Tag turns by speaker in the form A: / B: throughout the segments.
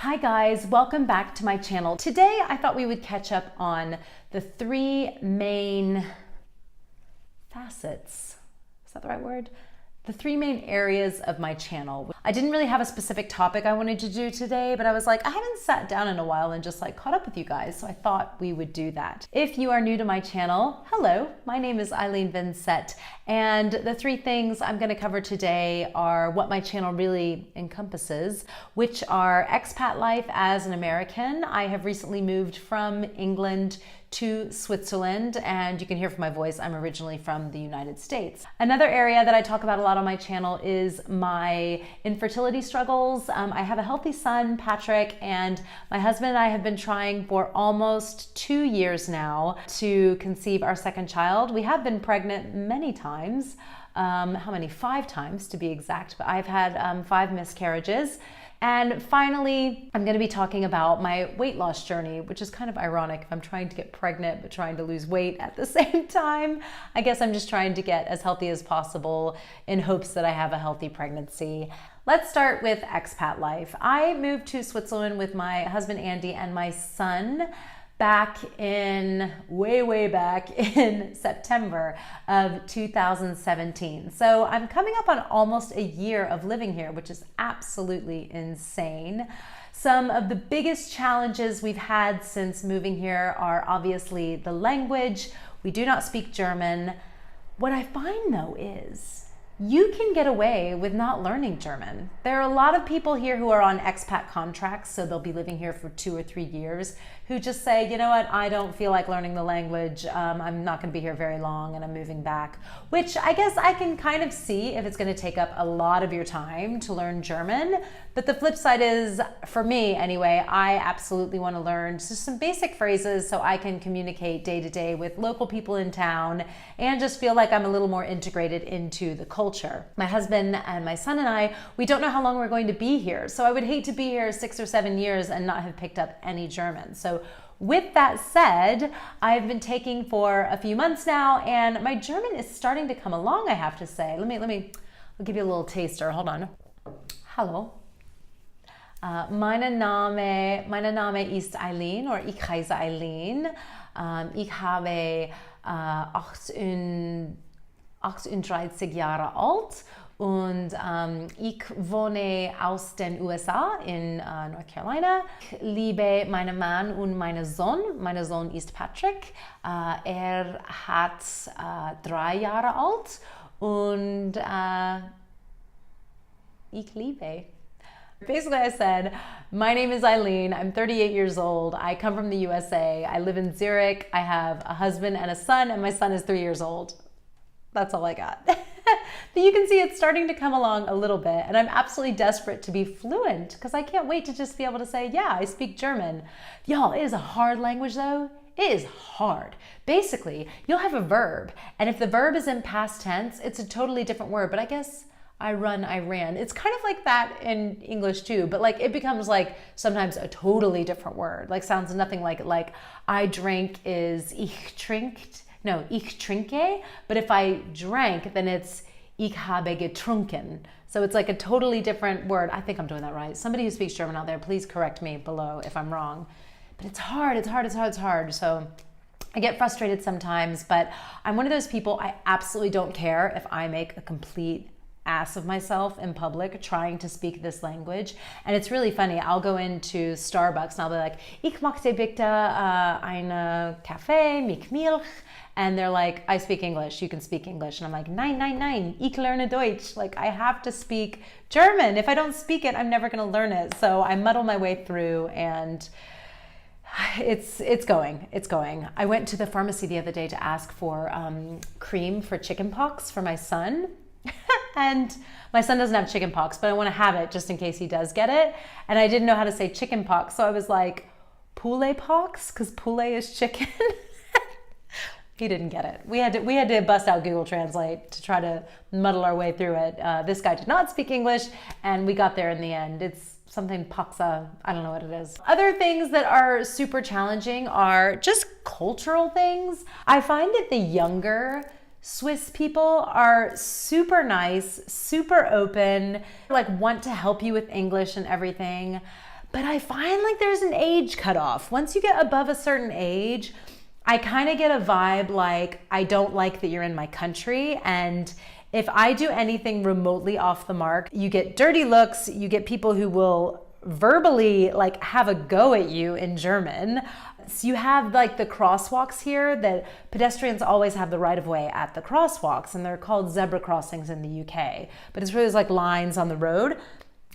A: Hi guys, welcome back to my channel. Today I thought we would catch up on the three main facets. Is that the right word? The three main areas of my channel. I didn't really have a specific topic I wanted to do today, but I was like, I haven't sat down in a while and just caught up with you guys, so I thought we would do that. If you are new to my channel, hello, my name is Eileen Vincett, and the three things I'm gonna cover today are what my channel really encompasses, which are expat life as an American. I have recently moved from England to Switzerland, and you can hear from my voice, I'm originally from the United States. Another area that I talk about a lot on my channel is my infertility struggles. I have a healthy son, Patrick, and my husband and I have been trying for almost 2 years now to conceive our second child. We have been pregnant many times. How many? 5 times to be exact, but I've had 5 miscarriages. And finally, I'm going to be talking about my weight loss journey, which is kind of ironic. I'm trying to get pregnant, but trying to lose weight at the same time. I guess I'm just trying to get as healthy as possible in hopes that I have a healthy pregnancy. Let's start with expat life. I moved to Switzerland with my husband, Andy, and my son back in, way back in September of 2017. So I'm coming up on almost a year of living here, which is absolutely insane. Some of the biggest challenges we've had since moving here are obviously the language. We do not speak German. What I find though is you can get away with not learning German. There are a lot of people here who are on expat contracts, so they'll be living here for 2 or 3 years, who just say, you know what, I don't feel like learning the language. I'm not gonna be here very long and I'm moving back, which I guess I can kind of see if it's gonna take up a lot of your time to learn German. But the flip side is, for me anyway, I absolutely wanna learn just some basic phrases so I can communicate day to day with local people in town and just feel like I'm a little more integrated into the culture. My husband and my son and I, we don't know how long we're going to be here. So I would hate to be here 6 or 7 years and not have picked up any German. So with that said, I've been taking for a few months now and my German is starting to come along, I have to say. I'll give you a little taster, hold on. Hallo. Mein Name ist Eileen, or ich heiße Eileen. Ich habe 38 Jahre alt und ich wohne aus den USA in North Carolina. Ich liebe meinen Mann und meinen Sohn. Mein Sohn ist Patrick. Er hat 3 Jahre alt und ich liebe. Basically, I said, my name is Eileen, I'm 38 years old, I come from the USA, I live in Zurich, I have a husband and a son, and my son is 3 years old. That's all I got. But you can see it's starting to come along a little bit, and I'm absolutely desperate to be fluent because I can't wait to just be able to say, yeah, I speak German. Y'all, it is a hard language though. It is hard. Basically, you'll have a verb, and if the verb is in past tense, it's a totally different word, but I guess I run, I ran. It's kind of like that in English too, but it becomes sometimes a totally different word. Sounds nothing like I drank is ich trinkt. No, ich trinke. But if I drank, then it's ich habe getrunken. So it's a totally different word. I think I'm doing that right. Somebody who speaks German out there, please correct me below if I'm wrong. But it's hard, it's hard. So I get frustrated sometimes, but I'm one of those people, I absolutely don't care if I make a complete ass of myself in public trying to speak this language. And it's really funny. I'll go into Starbucks and I'll be like, ich möchte bitte eine Kaffee mit Milch. And they're like, I speak English, you can speak English. And I'm like, nein, ich lerne Deutsch. I have to speak German. If I don't speak it, I'm never gonna learn it. So I muddle my way through and it's going. I went to the pharmacy the other day to ask for cream for chicken pox for my son. And my son doesn't have chicken pox, but I want to have it just in case he does get it. And I didn't know how to say chicken pox, so I was like, poulet pox, because poulet is chicken. He didn't get it. We had to bust out Google Translate to try to muddle our way through it. This guy did not speak English, and we got there in the end. It's something poxa, I don't know what it is. Other things that are super challenging are just cultural things. I find that the younger Swiss people are super nice, super open, want to help you with English and everything. But I find like there's an age cutoff. Once you get above a certain age, I kind of get a vibe like, I don't like that you're in my country. And if I do anything remotely off the mark, you get dirty looks, you get people who will verbally like have a go at you in German. So you have like the crosswalks here that pedestrians always have the right of way at the crosswalks, and they're called zebra crossings in the UK. But it's really like lines on the road.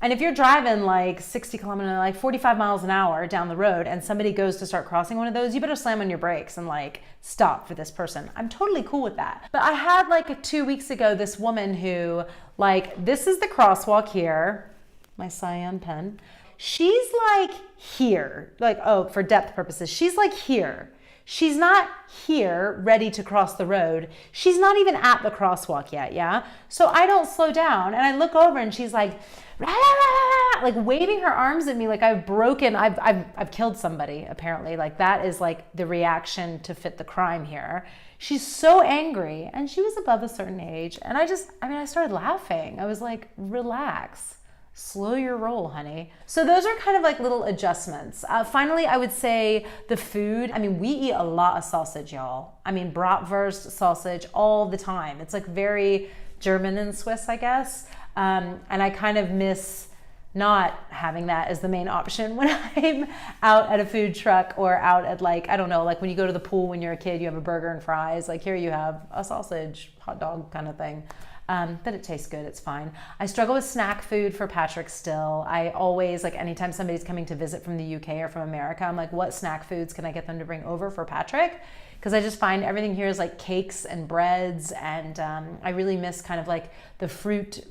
A: And if you're driving like 60 kilometers, like 45 miles an hour down the road and somebody goes to start crossing one of those, you better slam on your brakes and like stop for this person. I'm totally cool with that. But I had like 2 weeks ago, this woman who like, this is the crosswalk here, my cyan pen. She's like here, like, oh, for depth purposes, she's like here. She's not here ready to cross the road. She's not even at the crosswalk yet, yeah? So I don't slow down and I look over and she's like, rah, rah, rah, like waving her arms at me like I've killed somebody, apparently. Like that is like the reaction to fit the crime here. She's so angry, and she was above a certain age. And I started laughing. I was like, relax. Slow your roll, honey. So those are kind of like little adjustments. Finally, I would say the food. I mean, we eat a lot of sausage, y'all. I mean, bratwurst sausage all the time. It's like very German and Swiss, I guess. And I kind of miss not having that as the main option when I'm out at a food truck or out at like, I don't know, like when you go to the pool when you're a kid, you have a burger and fries. Like here you have a sausage, hot dog kind of thing. But it tastes good, it's fine. I struggle with snack food for Patrick still. I always, like anytime somebody's coming to visit from the UK or from America, I'm like, what snack foods can I get them to bring over for Patrick? Because I just find everything here is like cakes and breads, and I really miss kind of like the fruit,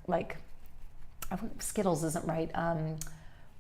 A: like, Skittles isn't right. What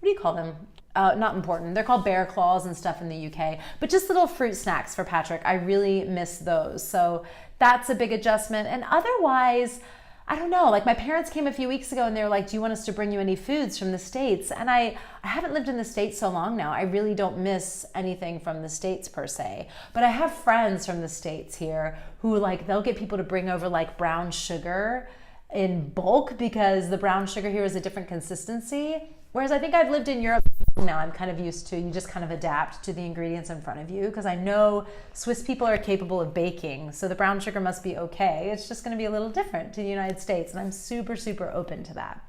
A: do you call them? Not important. They're called bear claws and stuff in the UK, but just little fruit snacks for Patrick. I really miss those. So that's a big adjustment. And otherwise, I don't know, like my parents came a few weeks ago and they were like, do you want us to bring you any foods from the States? And I haven't lived in the States so long now. I really don't miss anything from the States per se. But I have friends from the States here who like, they'll get people to bring over like brown sugar in bulk because the brown sugar here is a different consistency. Whereas I think I've lived in Europe now, I'm kind of used to, you just kind of adapt to the ingredients in front of you, because I know Swiss people are capable of baking, so the brown sugar must be okay. It's just going to be a little different to the United States, and I'm super, super open to that.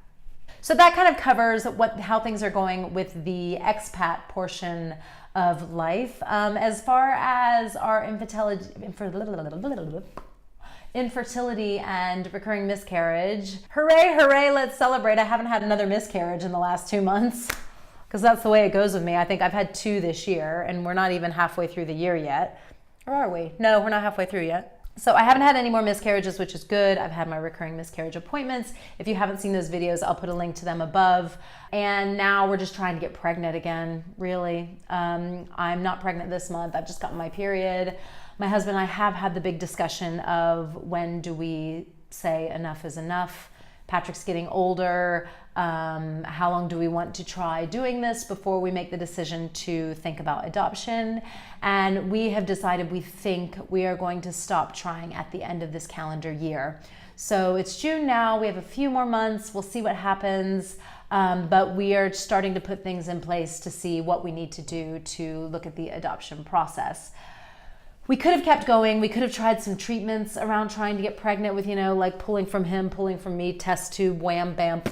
A: So that kind of covers how things are going with the expat portion of life. As far as our infertility and recurring miscarriage. Hooray, hooray, let's celebrate. I haven't had another miscarriage in the last 2 months, because that's the way it goes with me. I think I've had 2 this year, and we're not even halfway through the year yet. Or are we? No, we're not halfway through yet. So I haven't had any more miscarriages, which is good. I've had my recurring miscarriage appointments. If you haven't seen those videos, I'll put a link to them above. And now we're just trying to get pregnant again, really. I'm not pregnant this month. I've just gotten my period. My husband and I have had the big discussion of when do we say enough is enough. Patrick's getting older. How long do we want to try doing this before we make the decision to think about adoption? And we have decided we think we are going to stop trying at the end of this calendar year. So it's June now. We have a few more months. We'll see what happens. But we are starting to put things in place to see what we need to do to look at the adoption process. We could have kept going. We could have tried some treatments around trying to get pregnant with, like pulling from him, pulling from me, test tube, wham, bam,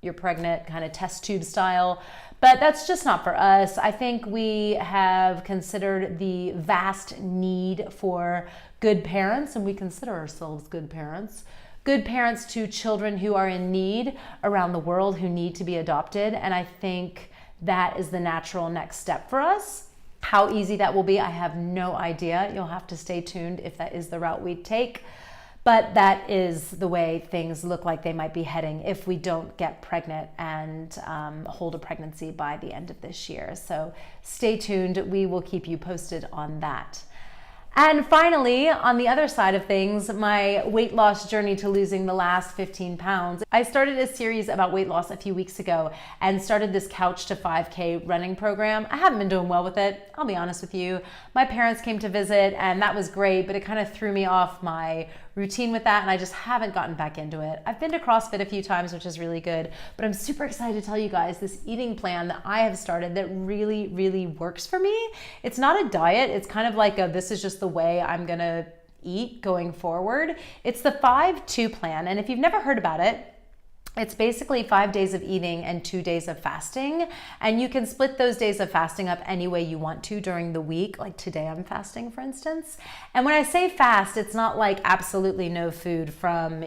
A: you're pregnant, kind of test tube style. But that's just not for us. I think we have considered the vast need for good parents, and we consider ourselves good parents to children who are in need around the world, who need to be adopted. And I think that is the natural next step for us. How easy that will be, I have no idea. You'll have to stay tuned if that is the route we take. But that is the way things look like they might be heading if we don't get pregnant and hold a pregnancy by the end of this year. So stay tuned. We will keep you posted on that. And finally, on the other side of things, my weight loss journey to losing the last 15 pounds. I started a series about weight loss a few weeks ago and started this Couch to 5K running program. I haven't been doing well with it, I'll be honest with you. My parents came to visit and that was great, but it kind of threw me off my routine with that and I just haven't gotten back into it. I've been to CrossFit a few times, which is really good, but I'm super excited to tell you guys this eating plan that I have started that really, really works for me. It's not a diet, it's kind of like this is just the way I'm gonna eat going forward. It's the 5-2 plan, and if you've never heard about it, it's basically 5 days of eating and 2 days of fasting. And you can split those days of fasting up any way you want to during the week. Like today I'm fasting, for instance. And when I say fast, it's not like absolutely no food from,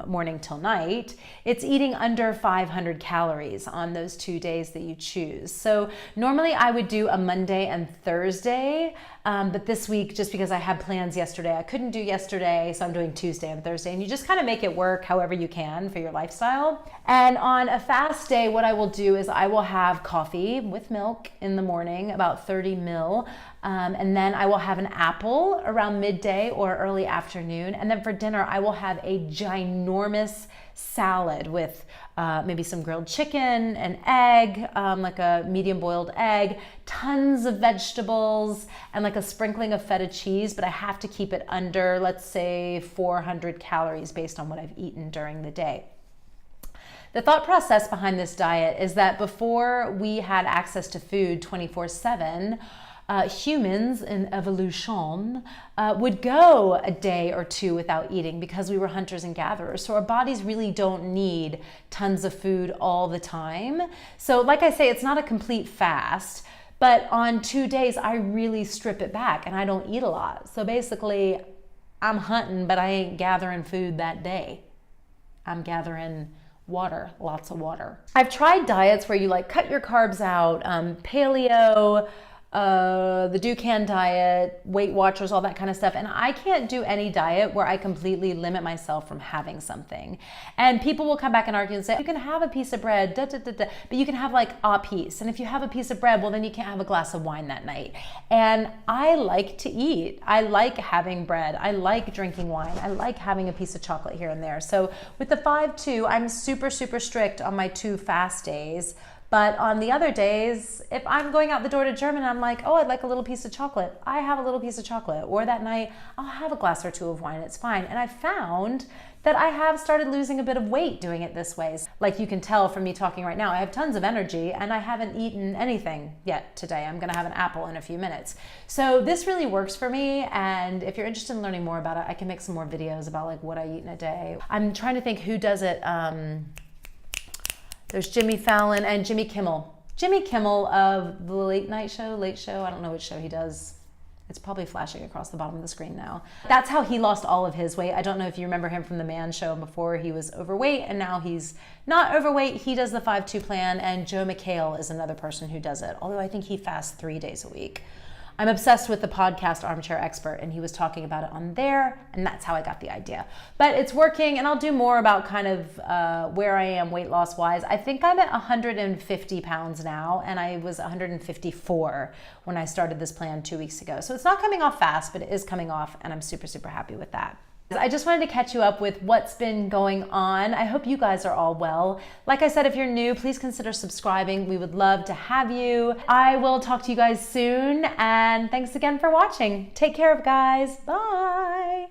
A: morning till night. It's eating under 500 calories on those 2 days that you choose. So normally I would do a Monday and Thursday, but this week, just because I had plans yesterday, I couldn't do yesterday, so I'm doing Tuesday and Thursday. And you just kind of make it work however you can for your lifestyle. And on a fast day, what I will do is I will have coffee with milk in the morning, about 30 ml. And then I will have an apple around midday or early afternoon. And then for dinner, I will have a ginormous salad with maybe some grilled chicken, an egg, like a medium boiled egg, tons of vegetables, and like a sprinkling of feta cheese, but I have to keep it under, let's say, 400 calories based on what I've eaten during the day. The thought process behind this diet is that before we had access to food 24/7, humans in evolution would go a day or two without eating because we were hunters and gatherers. So our bodies really don't need tons of food all the time. So like I say, it's not a complete fast, but on 2 days, I really strip it back and I don't eat a lot. So basically, I'm hunting, but I ain't gathering food that day. I'm gathering water, lots of water. I've tried diets where you like cut your carbs out, paleo, the Dukan diet, Weight Watchers, all that kind of stuff. And I can't do any diet where I completely limit myself from having something. And people will come back and argue and say, you can have a piece of bread, but you can have like a piece. And if you have a piece of bread, well, then you can't have a glass of wine that night. And I like to eat. I like having bread. I like drinking wine. I like having a piece of chocolate here and there. So with the 5-2, I'm super, super strict on my 2 fast days. But on the other days, if I'm going out the door to German and I'm like, oh, I'd like a little piece of chocolate, I have a little piece of chocolate. Or that night, I'll have a glass or 2 of wine, it's fine. And I found that I have started losing a bit of weight doing it this way. Like you can tell from me talking right now, I have tons of energy and I haven't eaten anything yet today. I'm gonna have an apple in a few minutes. So this really works for me. And if you're interested in learning more about it, I can make some more videos about like what I eat in a day. I'm trying to think who does it. There's Jimmy Fallon and Jimmy Kimmel. Jimmy Kimmel of the Late Show, I don't know which show he does. It's probably flashing across the bottom of the screen now. That's how he lost all of his weight. I don't know if you remember him from the Man Show. Before he was overweight and now he's not overweight. He does the 5-2 plan, and Joe McHale is another person who does it, although I think he fasts 3 days a week. I'm obsessed with the podcast Armchair Expert, and he was talking about it on there, and that's how I got the idea. But it's working, and I'll do more about kind of where I am weight loss wise. I think I'm at 150 pounds now, and I was 154 when I started this plan 2 weeks ago. So it's not coming off fast, but it is coming off, and I'm super, super happy with that. I just wanted to catch you up with what's been going on. I hope you guys are all well. Like I said, if you're new, please consider subscribing. We would love to have you. I will talk to you guys soon, and thanks again for watching. Take care, guys. Bye.